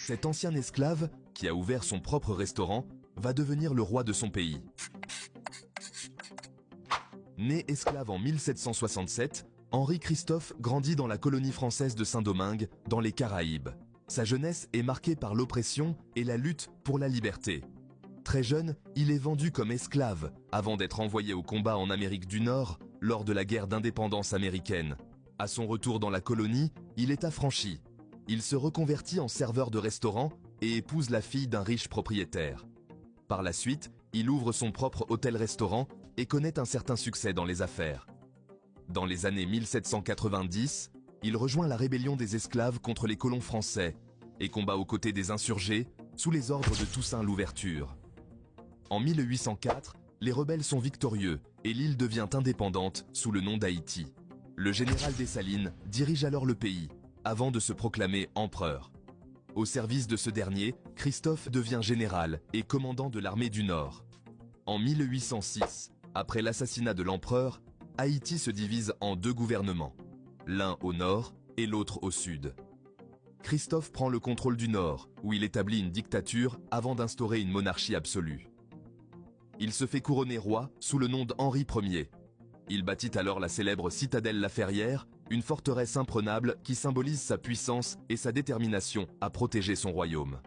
Cet ancien esclave, qui a ouvert son propre restaurant, va devenir le roi de son pays. Né esclave en 1767, Henri-Christophe grandit dans la colonie française de Saint-Domingue, dans les Caraïbes. Sa jeunesse est marquée par l'oppression et la lutte pour la liberté. Très jeune, il est vendu comme esclave, avant d'être envoyé au combat en Amérique du Nord, lors de la guerre d'indépendance américaine. À son retour dans la colonie, il est affranchi. Il se reconvertit en serveur de restaurant et épouse la fille d'un riche propriétaire. Par la suite, il ouvre son propre hôtel-restaurant et connaît un certain succès dans les affaires. Dans les années 1790, il rejoint la rébellion des esclaves contre les colons français et combat aux côtés des insurgés sous les ordres de Toussaint Louverture. En 1804, les rebelles sont victorieux et l'île devient indépendante sous le nom d'Haïti. Le général Dessalines dirige alors le pays, avant de se proclamer empereur. Au service de ce dernier, Christophe devient général et commandant de l'armée du Nord. En 1806, après l'assassinat de l'empereur, Haïti se divise en deux gouvernements, l'un au nord et l'autre au sud. Christophe prend le contrôle du nord, où il établit une dictature avant d'instaurer une monarchie absolue. Il se fait couronner roi sous le nom d'Henri Ier. Il bâtit alors la célèbre citadelle La Ferrière, une forteresse imprenable qui symbolise sa puissance et sa détermination à protéger son royaume.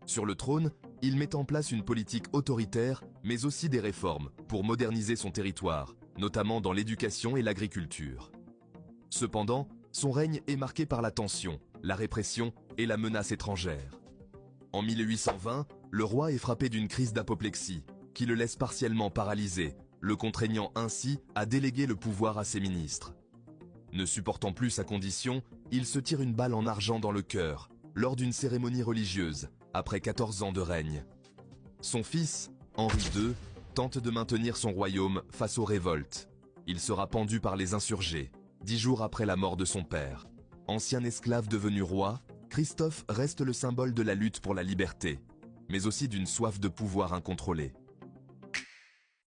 Sur le trône, il met en place une politique autoritaire, mais aussi des réformes pour moderniser son territoire, notamment dans l'éducation et l'agriculture. Cependant, son règne est marqué par la tension, la répression et la menace étrangère. En 1820, le roi est frappé d'une crise d'apoplexie, qui le laisse partiellement paralysé, le contraignant ainsi à déléguer le pouvoir à ses ministres. Ne supportant plus sa condition, il se tire une balle en argent dans le cœur, lors d'une cérémonie religieuse, après 14 ans de règne. Son fils, Henri II, tente de maintenir son royaume face aux révoltes. Il sera pendu par les insurgés, 10 jours après la mort de son père. Ancien esclave devenu roi, Christophe reste le symbole de la lutte pour la liberté, mais aussi d'une soif de pouvoir incontrôlée.